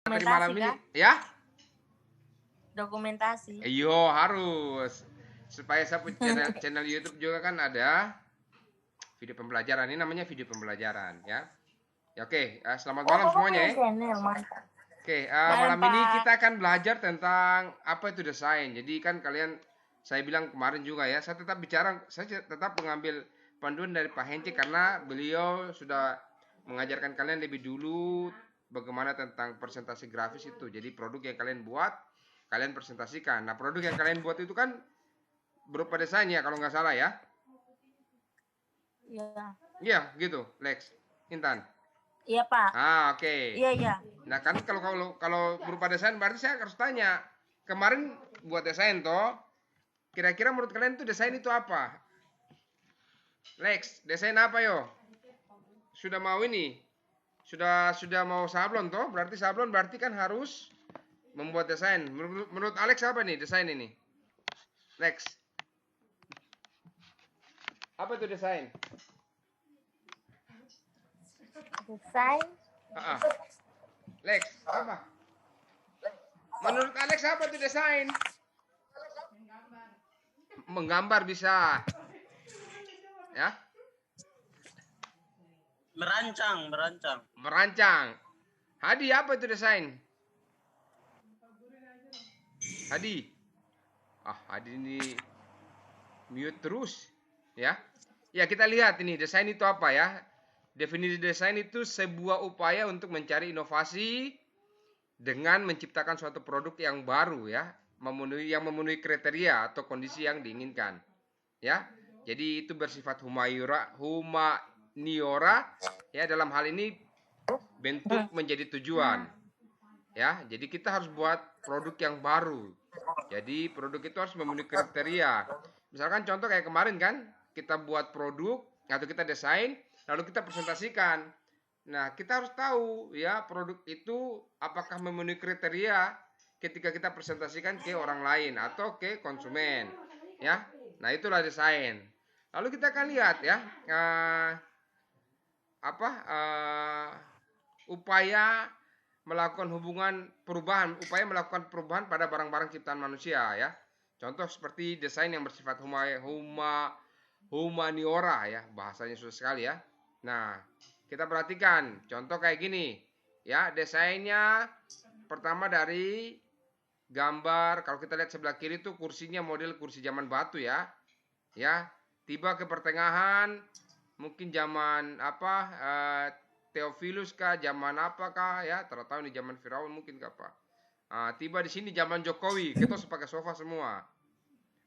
Materi malam Dokumentasi ini, kah? ya? Dokumentasi. Iyo harus supaya saya punya channel YouTube juga kan ada video pembelajaran. Ini namanya video pembelajaran ya. Ya oke, selamat Oh, malam Bapak semuanya punya ya. channel, mantap. Oke, Malam, malam ini Pak. kita akan belajar tentang apa itu desain. Jadi kan kalian, saya bilang kemarin juga ya, saya tetap mengambil panduan dari Pak Hence karena beliau sudah mengajarkan kalian lebih dulu bagaimana tentang presentasi grafis itu. Jadi produk yang kalian buat, kalian presentasikan. Nah, produk yang kalian buat itu kan berupa desain ya, kalau nggak salah ya. Iya. Iya, gitu, Lex, Intan. Iya, Pak. Oke. Iya, iya. Nah, kan kalau berupa desain berarti saya harus tanya. Kemarin buat desain toh, kira-kira menurut kalian itu desain itu apa? Lex, desain apa yo? Sudah mau ini? Sudah mau sablon toh? Sablon berarti kan harus membuat desain. Menurut Alex apa nih desain ini? Lex. Apa itu desain? Desain. Lex, apa? Menurut Alex apa itu desain? Menggambar bisa. Ya? Merancang. Hadi, apa itu desain? Hadi. Hadi ini mute terus. Ya. Ya, kita lihat ini desain itu apa ya? Definisi desain itu sebuah upaya untuk mencari inovasi dengan menciptakan suatu produk yang baru ya, memenuhi kriteria atau kondisi yang diinginkan. Ya. Jadi itu bersifat humaniora ya, dalam hal ini bentuk menjadi tujuan. Ya, jadi kita harus buat produk yang baru. Jadi produk itu harus memenuhi kriteria. Misalkan contoh kayak kemarin kan, kita buat produk atau kita desain, lalu kita presentasikan. Nah, kita harus tahu ya produk itu apakah memenuhi kriteria ketika kita presentasikan ke orang lain atau ke konsumen. Ya, nah itulah desain. Lalu kita akan lihat ya upaya melakukan upaya melakukan perubahan pada barang-barang ciptaan manusia ya. Contoh seperti desain yang bersifat humaniora ya, bahasanya susah sekali ya. Nah, kita perhatikan contoh kayak gini ya, desainnya pertama dari gambar. Kalau kita lihat sebelah kiri tuh kursinya model kursi zaman batu ya. Ya, tiba ke pertengahan mungkin zaman Theophilus kah, zaman apakah ya, tahu nih zaman Firaun mungkin apa. Tiba di sini zaman Jokowi, kita harus pakai sofa semua.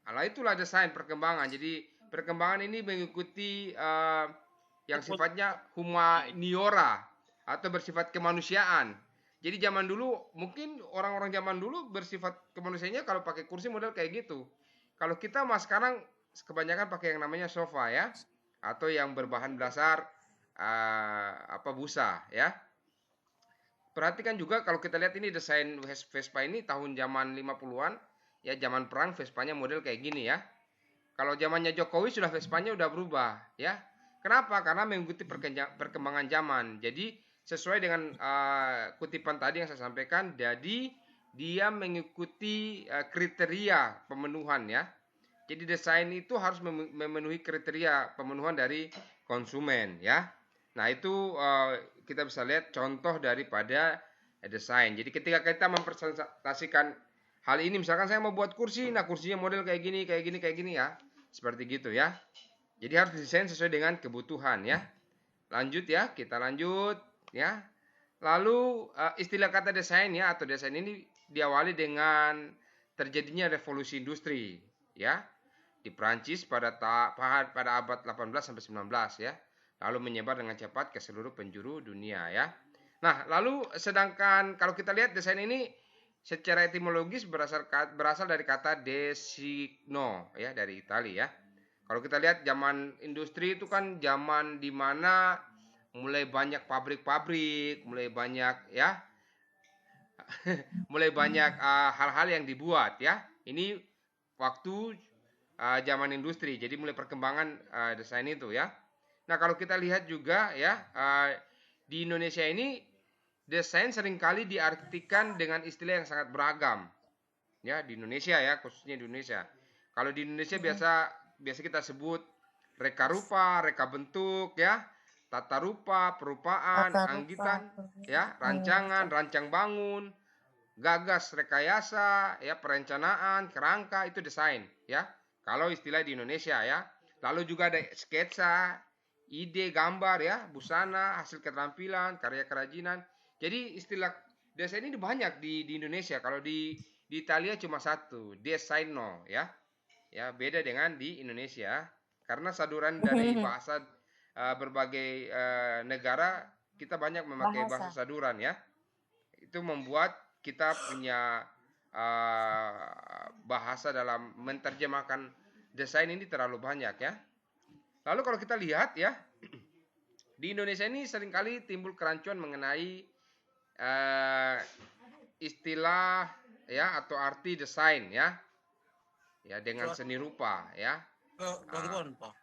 Nah, itulah desain perkembangan. Jadi perkembangan ini mengikuti yang sifatnya humaniora atau bersifat kemanusiaan. Jadi zaman dulu mungkin orang-orang zaman dulu bersifat kemanusiaannya kalau pakai kursi model kayak gitu. Kalau kita mas sekarang kebanyakan pakai yang namanya sofa ya, atau yang berbahan dasar busa ya. Perhatikan juga kalau kita lihat ini desain Vespa ini tahun zaman 50-an ya, zaman perang Vespanya model kayak gini ya. Kalau zamannya Jokowi sudah Vespanya udah berubah ya. Kenapa? Karena mengikuti perkembangan zaman. Jadi sesuai dengan kutipan tadi yang saya sampaikan, jadi dia mengikuti kriteria pemenuhan ya. Jadi desain itu harus memenuhi kriteria pemenuhan dari konsumen ya. Nah, itu kita bisa lihat contoh daripada desain. Jadi ketika kita mempresentasikan hal ini, misalkan saya mau buat kursi, nah kursinya model kayak gini ya. Seperti gitu ya. Jadi harus desain sesuai dengan kebutuhan ya. Lanjut ya, kita lanjut ya. Lalu istilah kata desain ya, atau desain ini diawali dengan terjadinya revolusi industri ya di Prancis pada abad 18 sampai 19 ya. Lalu menyebar dengan cepat ke seluruh penjuru dunia ya. Nah, lalu sedangkan kalau kita lihat desain ini secara etimologis berasal dari kata designo ya, dari Italia ya. Kalau kita lihat zaman industri itu kan zaman dimana mulai banyak pabrik-pabrik, mulai banyak ya, mulai banyak hal-hal yang dibuat ya. Ini waktu zaman industri, jadi mulai perkembangan desain itu ya. Nah, kalau kita lihat juga ya di Indonesia ini desain seringkali diartikan dengan istilah yang sangat beragam. Ya, di Indonesia ya, khususnya di Indonesia. Kalau di Indonesia biasa kita sebut reka rupa, reka bentuk ya, tata rupa, perupaan, Tata rupa. anggitan, ya, rancangan, rancang bangun, gagas, rekayasa, ya, perencanaan, kerangka itu desain, ya. Kalau istilah di Indonesia ya. Lalu juga ada sketsa, ide, gambar ya, busana, hasil keterampilan, karya kerajinan. Jadi istilah desain ini banyak di Indonesia. Kalau di Italia cuma satu, desaino ya. Ya, beda dengan di Indonesia karena saduran dari bahasa berbagai negara kita banyak memakai bahasa Bahasa. saduran ya. Itu membuat kita punya bahasa dalam menerjemahkan desain ini terlalu banyak ya. Lalu kalau kita lihat ya, di Indonesia ini seringkali timbul kerancuan mengenai istilah ya atau arti desain ya. Ya dengan seni rupa ya. Bagaimana, Pak?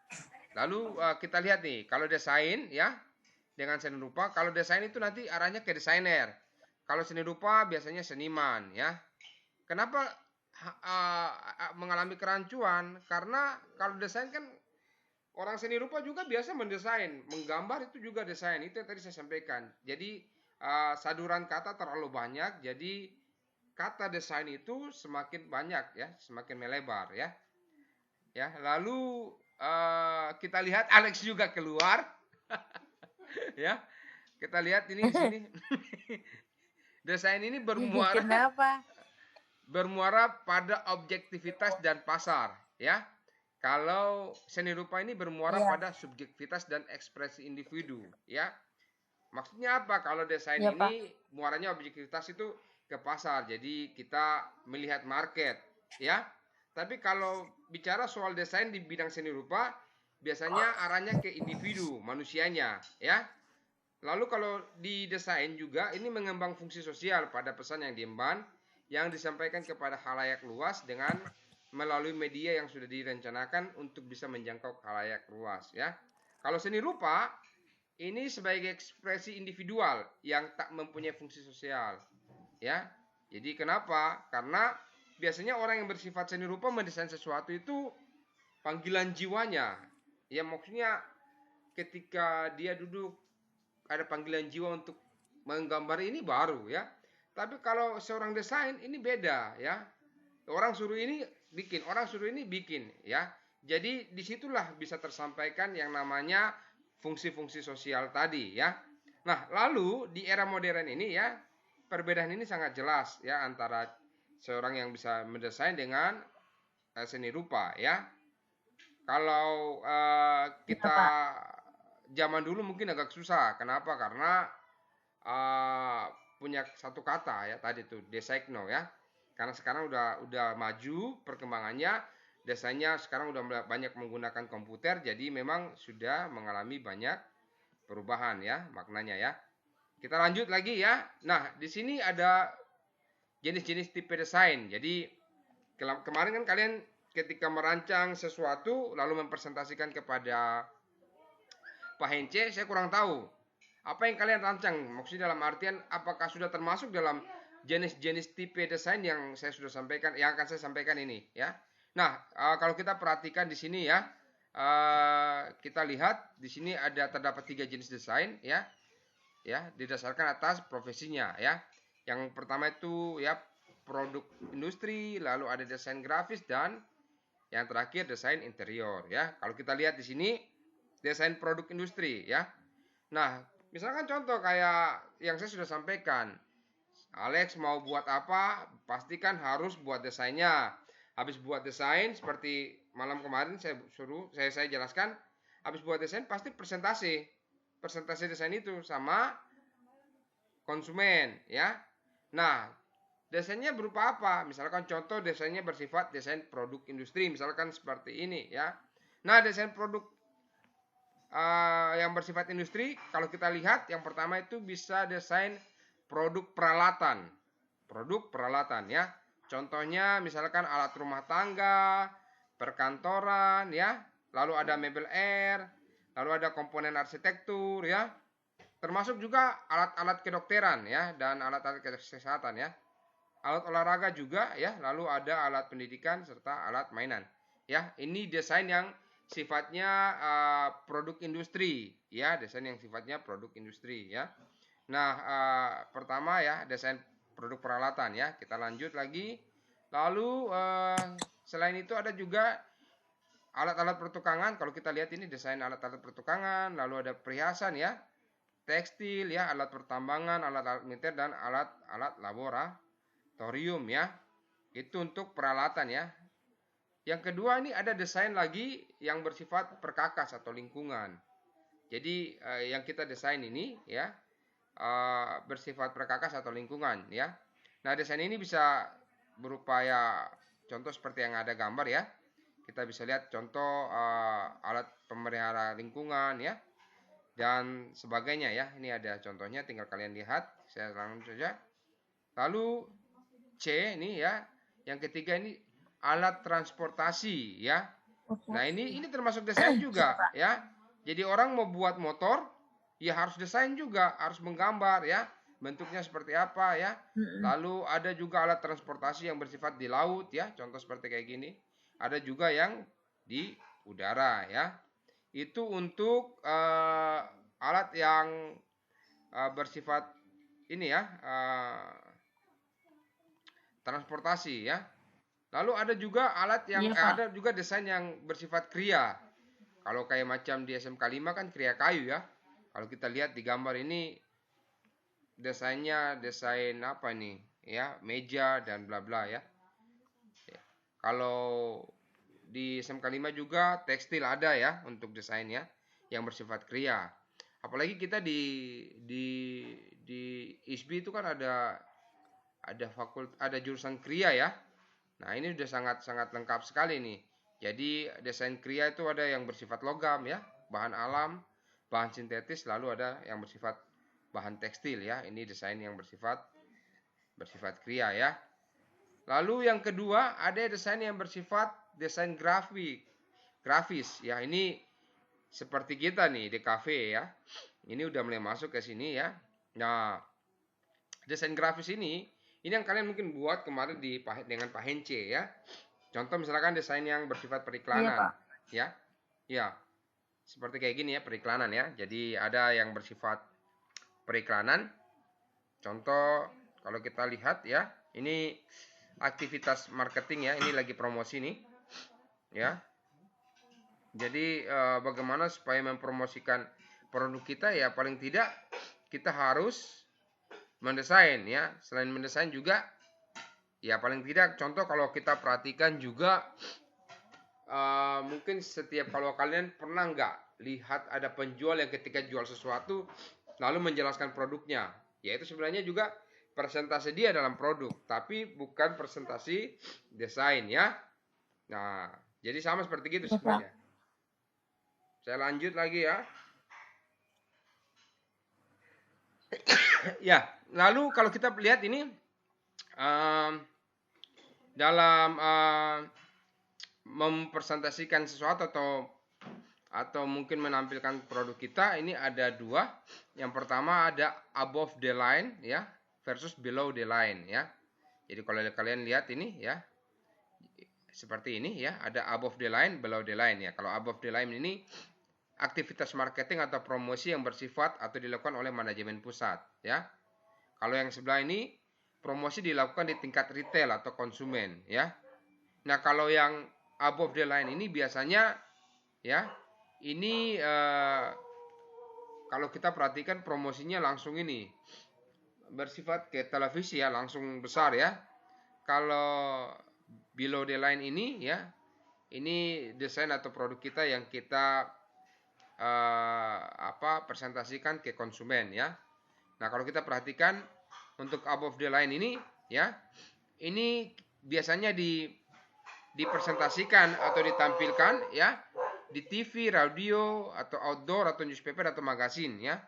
Lalu kita lihat nih, kalau desain ya dengan seni rupa, kalau desain itu nanti arahnya ke desainer. Kalau seni rupa biasanya seniman ya. Kenapa mengalami kerancuan? Karena kalau desain kan orang seni rupa juga biasa mendesain, menggambar itu juga desain. Itu yang tadi saya sampaikan. Jadi saduran kata terlalu banyak, jadi kata desain itu semakin banyak ya, semakin melebar ya. Ya, lalu kita lihat Alex juga keluar. Ya. Kita lihat ini di sini. Desain ini Kenapa? bermuara pada objektivitas dan pasar, ya. Kalau seni rupa ini bermuara Iya. pada subjektivitas dan ekspresi individu, ya. Maksudnya apa? Kalau desain Iya, ini muaranya objektivitas itu ke pasar. Jadi kita melihat market, ya. Tapi kalau bicara soal desain di bidang seni rupa, biasanya arahnya ke individu, manusianya, ya. Lalu kalau di desain juga ini mengembang fungsi sosial pada pesan yang diemban yang disampaikan kepada khalayak luas dengan melalui media yang sudah direncanakan untuk bisa menjangkau khalayak luas, ya. Kalau seni rupa ini sebagai ekspresi individual yang tak mempunyai fungsi sosial, ya. Jadi kenapa? Karena biasanya orang yang bersifat seni rupa mendesain sesuatu itu panggilan jiwanya. Ya maksudnya ketika dia duduk ada panggilan jiwa untuk menggambar ini baru ya. Tapi kalau seorang desain ini beda ya. Orang suruh ini bikin, orang suruh ini bikin ya. Jadi disitulah bisa tersampaikan yang namanya fungsi-fungsi sosial tadi ya. Nah lalu di era modern ini ya perbedaan ini sangat jelas ya antara seorang yang bisa mendesain dengan seni rupa ya. Kalau kita zaman dulu mungkin agak susah. Kenapa? Karena punya satu kata ya tadi tuh desaikno ya. Karena sekarang udah maju perkembangannya, desainnya sekarang udah banyak menggunakan komputer, jadi memang sudah mengalami banyak perubahan ya maknanya ya. Kita lanjut lagi ya. Nah di sini ada jenis-jenis tipe desain. Jadi kemarin kan kalian ketika merancang sesuatu lalu mempresentasikan kepada Pak Hence, saya kurang tahu apa yang kalian rancang. Maksudnya dalam artian apakah sudah termasuk dalam jenis-jenis tipe desain yang saya sudah sampaikan, yang akan saya sampaikan ini ya. Nah kalau kita perhatikan di sini ya, kita lihat di sini ada terdapat 3 jenis desain ya, didasarkan atas profesinya ya. Yang pertama itu ya produk industri, lalu ada desain grafis dan yang terakhir desain interior ya. Kalau kita lihat di sini desain produk industri ya. Nah, misalkan contoh kayak yang saya sudah sampaikan. Alex mau buat apa? Pastikan harus buat desainnya. Habis buat desain seperti malam kemarin saya jelaskan, habis buat desain pasti presentasi desain itu sama konsumen ya. Nah, desainnya berupa apa? Misalkan contoh desainnya bersifat desain produk industri, misalkan seperti ini ya. Nah, desain produk yang bersifat industri, kalau kita lihat yang pertama itu bisa desain produk peralatan ya. Contohnya misalkan alat rumah tangga, perkantoran ya, lalu ada mebel air, lalu ada komponen arsitektur ya. termasuk juga alat-alat kedokteran ya dan alat-alat kesehatan ya. Alat olahraga juga ya, lalu ada alat pendidikan serta alat mainan. Ya, ini desain yang sifatnya produk industri ya, desain yang sifatnya produk industri ya. Nah, pertama ya desain produk peralatan ya. Kita lanjut lagi. Lalu selain itu ada juga alat-alat pertukangan. Kalau kita lihat ini desain alat-alat pertukangan, lalu ada perhiasan ya, tekstil ya, alat pertambangan, alat-alat militer dan alat-alat laboratorium ya. Itu untuk peralatan ya. Yang kedua ini ada desain lagi yang bersifat perkakas atau lingkungan. Jadi yang kita desain ini ya bersifat perkakas atau lingkungan ya. Nah, desain ini bisa berupa ya contoh seperti yang ada gambar ya. Kita bisa lihat contoh alat pemelihara lingkungan ya dan sebagainya ya. Ini ada contohnya, tinggal kalian lihat. Saya langsung saja. Lalu C ini ya, yang ketiga ini alat transportasi ya. Nah, ini termasuk desain juga ya. Jadi orang mau buat motor, ya harus desain juga, harus menggambar ya, bentuknya seperti apa ya. Lalu ada juga alat transportasi yang bersifat di laut ya, contoh seperti kayak gini. Ada juga yang di udara ya. Itu untuk alat yang bersifat ini ya, transportasi ya. Lalu ada juga alat yang ada juga desain yang bersifat kriya. Kalau kayak macam di SMK 5 kan kriya kayu ya. Kalau kita lihat di gambar ini desainnya desain apa nih ya, meja dan bla bla ya. Kalau di SMK 5 juga tekstil ada ya untuk desainnya yang bersifat kriya. Apalagi kita di ISB itu kan ada jurusan kriya ya. Nah, ini udah sangat lengkap sekali nih. Jadi desain kriya itu ada yang bersifat logam ya, bahan alam, bahan sintetis, lalu ada yang bersifat bahan tekstil ya. Ini desain yang bersifat kriya ya. Lalu yang kedua ada desain yang bersifat desain grafis ya. Ini seperti kita nih di cafe ya. Ini udah mulai masuk ke sini ya. Nah, desain grafis ini yang kalian mungkin buat kemarin dengan Pak Hence ya. Contoh misalkan desain yang bersifat periklanan ya. Ya. Seperti kayak gini ya, periklanan ya. Jadi ada yang bersifat periklanan. Contoh kalau kita lihat ya, ini aktivitas marketing ya, ini lagi promosi nih. Ya. Jadi bagaimana supaya mempromosikan produk kita ya, paling tidak kita harus mendesain ya. Selain mendesain juga ya, paling tidak contoh kalau kita perhatikan juga mungkin kalau kalian pernah nggak lihat ada penjual yang ketika jual sesuatu lalu menjelaskan produknya, yaitu sebenarnya juga presentasi dia dalam produk, tapi bukan presentasi desain ya. Nah, jadi sama seperti gitu sebenarnya. Saya lanjut lagi ya. Ya, lalu kalau kita lihat ini dalam mempresentasikan sesuatu atau mungkin menampilkan produk kita, ini ada dua. Yang pertama ada above the line ya versus below the line ya. Jadi kalau kalian lihat ini ya, seperti ini ya, ada above the line, below the line ya. Kalau above the line ini aktivitas marketing atau promosi yang bersifat atau dilakukan oleh manajemen pusat ya. Kalau yang sebelah ini promosi dilakukan di tingkat retail atau konsumen ya. Nah, kalau yang above the line ini biasanya ya, ini kalau kita perhatikan promosinya langsung ini bersifat ke televisi ya, langsung besar ya. Kalau below the line ini ya, ini desain atau produk kita yang kita presentasikan ke konsumen ya. Nah, kalau kita perhatikan untuk above the line ini ya, ini biasanya dipresentasikan atau ditampilkan ya di TV, radio atau outdoor atau newspaper atau magazine ya,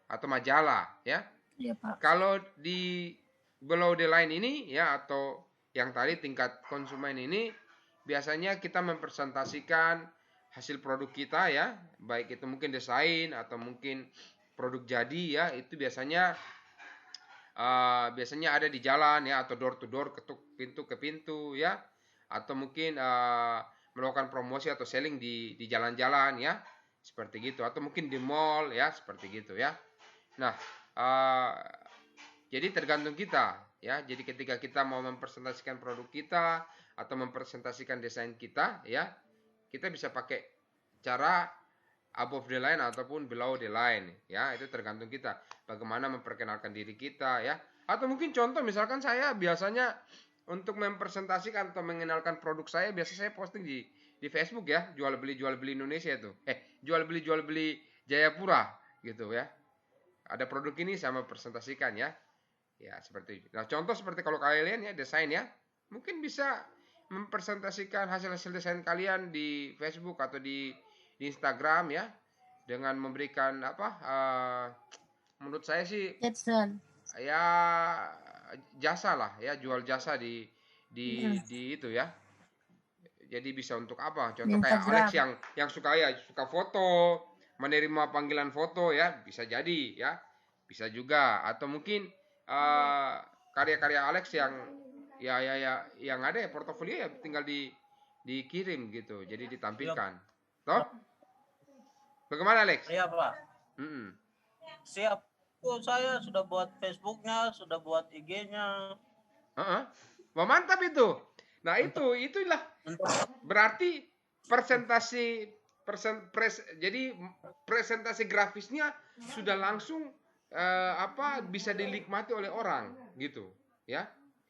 atau majalah ya. Iya, Pak. Kalau di below the line ini ya, atau yang tadi tingkat konsumen ini, biasanya kita mempresentasikan hasil produk kita ya, baik itu mungkin desain atau mungkin produk jadi ya, itu biasanya ada di jalan ya, atau door to door, ketuk pintu ke pintu ya, atau mungkin melakukan promosi atau selling di jalan-jalan ya, seperti gitu, atau mungkin di mall ya, seperti gitu ya. Nah, jadi tergantung kita ya. Jadi ketika kita mau mempresentasikan produk kita atau mempresentasikan desain kita ya, kita bisa pakai cara above the line ataupun below the line ya, itu tergantung kita bagaimana memperkenalkan diri kita ya. Atau mungkin contoh misalkan saya biasanya untuk mempresentasikan atau mengenalkan produk saya, biasa saya posting di Facebook ya, jual beli Indonesia itu, jual beli Jayapura gitu ya. Ada produk ini saya mempresentasikan ya, ya seperti itu. Nah contoh seperti kalau kalian ya desain ya, mungkin bisa mempresentasikan hasil-hasil desain kalian di Facebook atau di Instagram ya, dengan memberikan menurut saya sih Jetson. ya jasa lah ya, jual jasa di itu ya. Jadi bisa untuk apa? Di Contoh kayak Alex Instagram. yang suka foto, menerima panggilan foto ya, bisa jadi ya, bisa juga. Atau mungkin karya-karya Alex yang yang ada ya, portofolio ya, tinggal dikirim gitu, jadi ditampilkan. Toh? Bagaimana Alex? Iya Pak. Mm-mm. Siap. Oh, saya sudah buat Facebooknya, sudah buat IG-nya. Wah mantap itu. Nah itulah berarti jadi presentasi grafisnya sudah langsung bisa dinikmati oleh orang gitu ya.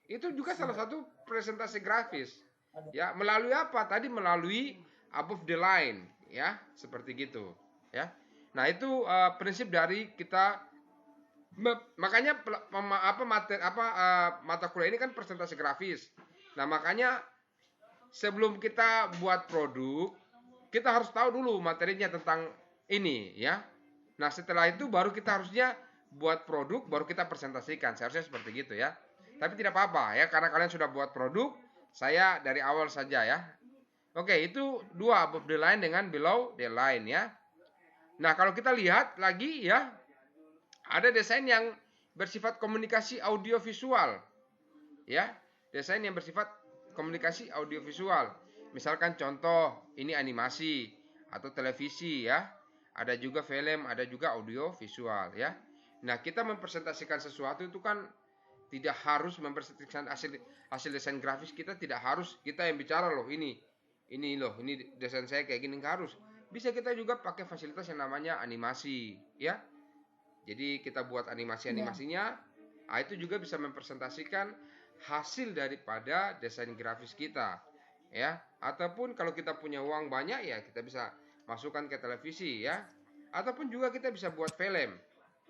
Itu juga salah satu presentasi grafis ya, melalui apa tadi, melalui above the line ya, seperti gitu ya. Nah itu prinsip dari kita. Makanya mata kuliah ini kan presentasi grafis. Nah makanya sebelum kita buat produk, kita harus tahu dulu materinya tentang ini ya. Nah setelah itu baru kita harusnya buat produk, baru kita presentasikan. Seharusnya seperti gitu ya. Tapi tidak apa-apa ya, karena kalian sudah buat produk, saya dari awal saja ya. Oke, itu dua, above the line dengan below the line ya. Nah kalau kita lihat lagi ya, ada desain yang bersifat komunikasi audiovisual ya, desain yang bersifat komunikasi audiovisual. Misalkan contoh ini animasi atau televisi ya, ada juga film, ada juga audiovisual ya. Nah kita mempresentasikan sesuatu itu kan tidak harus mempresentasikan hasil desain grafis, kita tidak harus kita yang bicara loh, ini desain saya kayak gini, nggak harus. Bisa kita juga pakai fasilitas yang namanya animasi ya. Jadi kita buat animasinya, itu juga bisa mempresentasikan hasil daripada desain grafis kita, ya. Ataupun kalau kita punya uang banyak ya, kita bisa masukkan ke televisi ya. Ataupun juga kita bisa buat film,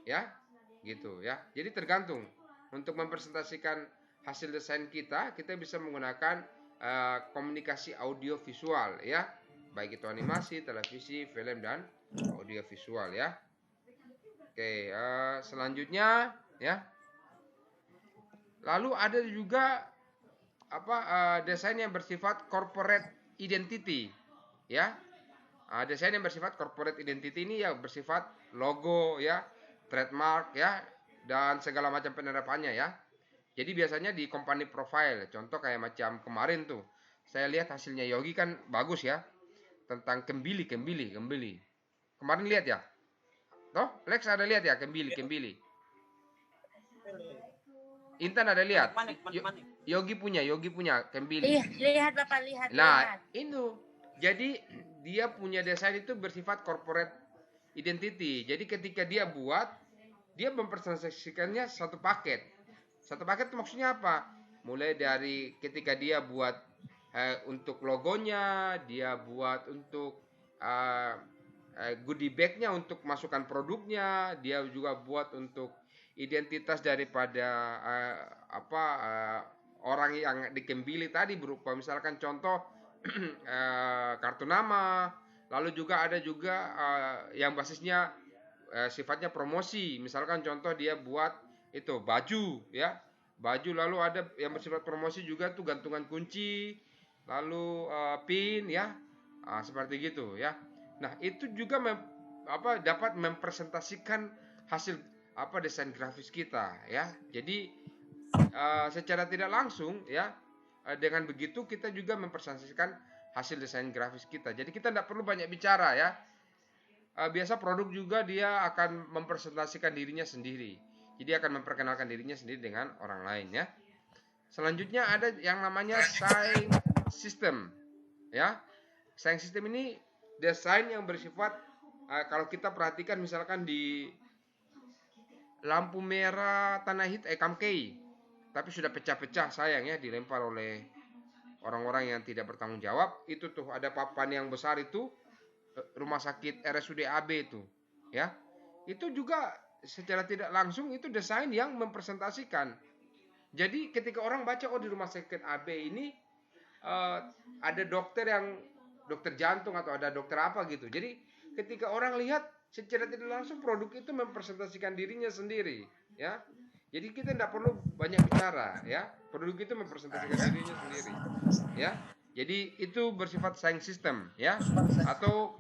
ya, gitu ya. Jadi tergantung. Untuk mempresentasikan hasil desain kita bisa menggunakan komunikasi audio visual, ya. Baik itu animasi, televisi, film dan audio visual ya. Oke, selanjutnya ya. Lalu ada juga desain yang bersifat corporate identity, ya. Desain yang bersifat corporate identity ini ya bersifat logo ya, trademark ya, dan segala macam penerapannya ya. Jadi biasanya di company profile, contoh kayak macam kemarin tuh, saya lihat hasilnya Yogi kan bagus ya, tentang kembili. Kemarin lihat ya? Toh, Lex ada lihat ya kembili. Intan ada lihat? Manik. Yogi punya kembili. Iya, lihat Bapak, lihat. Nah, itu. Jadi dia punya desain itu bersifat corporate identity. Jadi ketika dia buat, dia mempresentasikannya satu paket. Satu paket itu maksudnya apa? Mulai dari ketika dia buat untuk logonya, dia buat untuk goodie bag-nya untuk masukkan produknya, dia juga buat untuk identitas daripada orang yang dikembili tadi, berupa misalkan contoh kartu nama. Lalu juga ada juga yang basisnya sifatnya promosi, misalkan contoh dia buat itu baju ya, baju. Lalu ada yang bersifat promosi juga tuh gantungan kunci, lalu pin ya, seperti gitu ya. Nah itu juga dapat mempresentasikan hasil desain grafis kita ya. Jadi secara tidak langsung ya, dengan begitu kita juga mempresentasikan hasil desain grafis kita. Jadi kita tidak perlu banyak bicara ya. Biasa produk juga dia akan mempresentasikan dirinya sendiri. Jadi akan memperkenalkan dirinya sendiri dengan orang lain ya. Selanjutnya ada yang namanya sign system ya. Sign system ini desain yang bersifat kalau kita perhatikan misalkan di lampu merah Tanah Kamkei, tapi sudah pecah-pecah sayang ya, dilempar oleh orang-orang yang tidak bertanggung jawab. Itu tuh ada papan yang besar itu rumah sakit RSUD AB itu ya. Itu juga secara tidak langsung itu desain yang mempresentasikan. Jadi ketika orang baca di rumah sakit AB ini ada dokter jantung atau ada dokter apa gitu. Jadi ketika orang lihat secara tidak langsung produk itu mempresentasikan dirinya sendiri ya. Jadi kita tidak perlu banyak bicara ya. Produk itu mempresentasikan dirinya sendiri ya. Jadi itu bersifat sign system ya, atau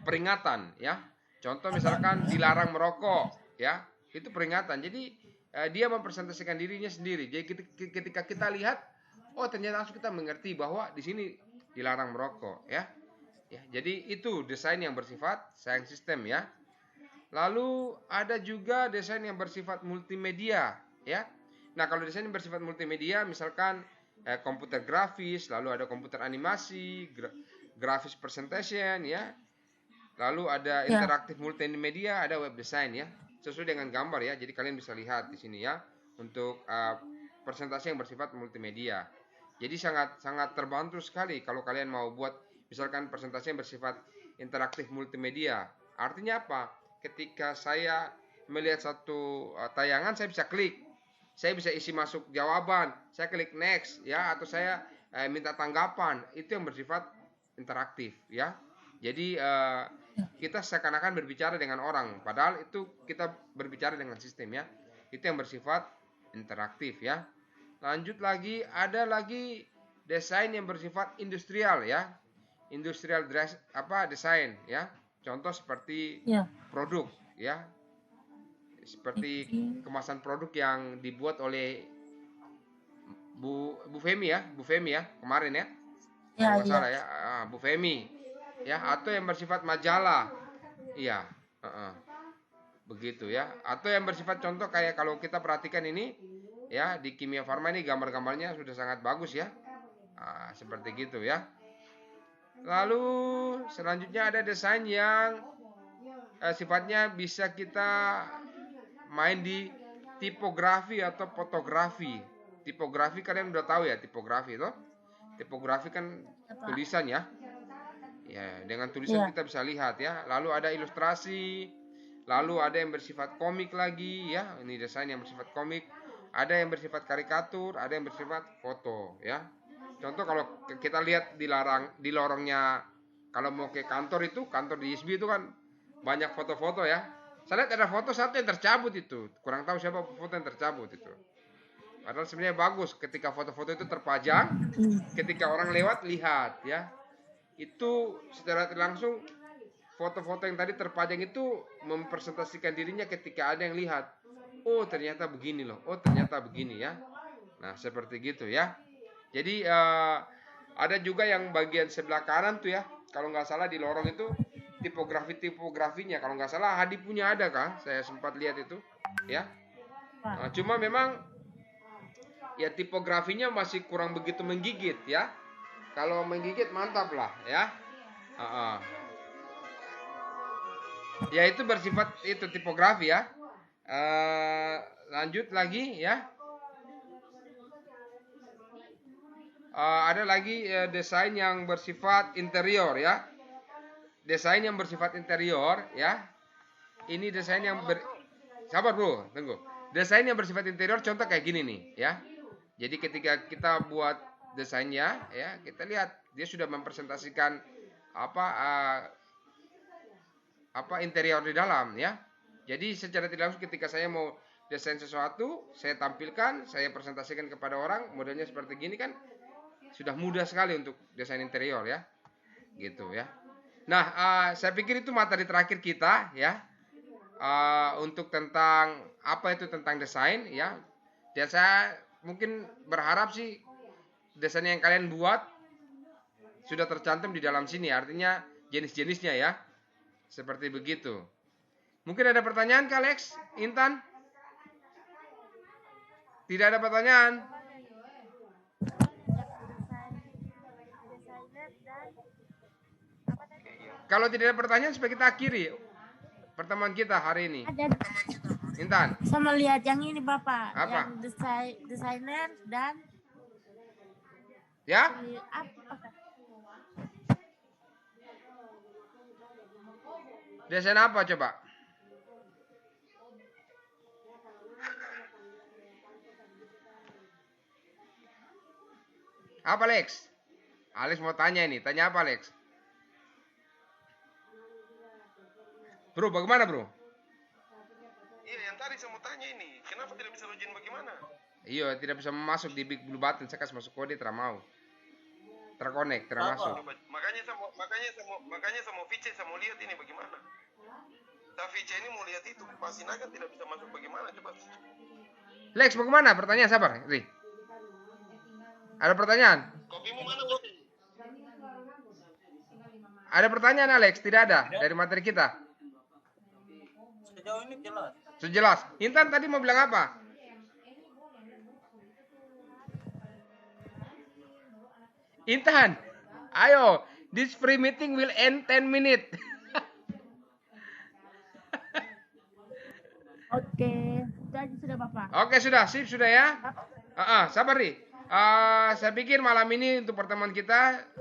peringatan ya. Contoh misalkan dilarang merokok ya, itu peringatan. Jadi dia mempresentasikan dirinya sendiri. Jadi ketika kita lihat, ternyata langsung kita mengerti bahwa di sini dilarang merokok ya. Jadi itu desain yang bersifat sign system ya. Lalu ada juga desain yang bersifat multimedia ya. Nah, kalau desain yang bersifat multimedia misalkan komputer grafis, lalu ada komputer animasi, grafis presentation ya. Lalu ada interaktif multimedia, ada web design ya. Sesuai dengan gambar ya. Jadi kalian bisa lihat di sini ya untuk presentasi yang bersifat multimedia. Jadi sangat terbantu sekali kalau kalian mau buat misalkan presentasi yang bersifat interaktif multimedia. Artinya apa? Ketika saya melihat satu tayangan, saya bisa klik. Saya bisa isi masuk jawaban, saya klik next ya, atau saya minta tanggapan. Itu yang bersifat interaktif ya. Jadi kita seakan-akan berbicara dengan orang, padahal itu kita berbicara dengan sistem ya. Itu yang bersifat interaktif ya. Lanjut lagi, ada lagi desain yang bersifat industrial ya. Industrial desain ya. Contoh seperti produk ya. Seperti kemasan produk yang dibuat oleh Bu Femi ya, kemarin ya. Kalau nggak salah ya, Bu Femi ya, atau yang bersifat majalah. Iya, begitu ya. Atau yang bersifat contoh kayak kalau kita perhatikan ini ya, di Kimia Farma ini gambar-gambarnya sudah sangat bagus ya. Seperti gitu ya. Lalu selanjutnya ada desain yang sifatnya bisa kita main di tipografi atau fotografi. Tipografi kalian udah tahu ya, tipografi itu. Tipografi kan tulisan ya. Ya, dengan tulisan kita bisa lihat ya. Lalu ada ilustrasi, lalu ada yang bersifat komik lagi ya. Ini desain yang bersifat komik. Ada yang bersifat karikatur, ada yang bersifat foto ya. Contoh kalau kita lihat di lorongnya, kalau mau ke kantor itu, kantor di ISB itu kan banyak foto-foto ya. Saya lihat ada foto satu yang tercabut itu. Kurang tahu siapa foto yang tercabut itu. Padahal sebenarnya bagus ketika foto-foto itu terpajang, ketika orang lewat lihat ya. Itu secara langsung foto-foto yang tadi terpajang itu mempresentasikan dirinya ketika ada yang lihat. Oh, ternyata begini loh. Oh, ternyata begini ya. Nah, seperti gitu ya. Jadi ada juga yang bagian sebelah kanan tuh ya. Kalau nggak salah di lorong itu tipografinya. Kalau nggak salah Hadi punya ada kan? Saya sempat lihat itu ya. Nah, cuma memang ya tipografinya masih kurang begitu menggigit ya. Kalau menggigit mantap lah ya. Ya itu bersifat itu tipografi ya. Lanjut lagi ya. Ada lagi desain yang bersifat interior ya. Desain yang bersifat interior ya. Ini desain yang sabar bro, tunggu. Desain yang bersifat interior contoh kayak gini nih ya. Jadi ketika kita buat desainnya ya, kita lihat dia sudah mempresentasikan apa interior di dalam ya. Jadi secara tidak langsung ketika saya mau desain sesuatu, saya tampilkan, saya presentasikan kepada orang, modelnya seperti gini kan sudah mudah sekali untuk desain interior ya. Gitu ya. Nah, saya pikir itu materi terakhir kita ya. untuk tentang apa itu tentang desain ya. Dan saya mungkin berharap sih desain yang kalian buat sudah tercantum di dalam sini, artinya jenis-jenisnya ya. Seperti begitu. Mungkin ada pertanyaan Kak Alex, Intan? Tidak ada pertanyaan? Kalau tidak ada pertanyaan, supaya kita akhiri pertemuan kita hari ini. Ada Intan, sama lihat yang ini Bapak, Apa? yang desainer dan ya? apa? Desain apa coba? Apa Alex? Alex mau tanya ini, tanya apa Alex? Bro, bagaimana bro? Iya, yang tadi saya mau tanya ini, kenapa tidak bisa login bagaimana? Iya, tidak bisa masuk di Big Blue Button. Saya kasih masuk kode, tidak mau. Terkonek, tidak Apa? masuk. Makanya saya mau VC, saya mau lihat ini bagaimana. Saya VC ini mau lihat itu, pasti naga tidak bisa masuk bagaimana, coba. Lex, bagaimana? Pertanyaan sabar, Ri. Ada pertanyaan? Kopimu mana, kopi? Ada pertanyaan Alex? Tidak ada dari materi kita. Sejauh ini jelas. Sudah jelas. Intan tadi mau bilang apa? Intan, ayo. This free meeting will end 10 minutes. Oke, itu aja sudah Bapak. Oke, sudah. Sip, sudah ya. Sabar, Ri. Saya pikir malam ini untuk pertemuan kita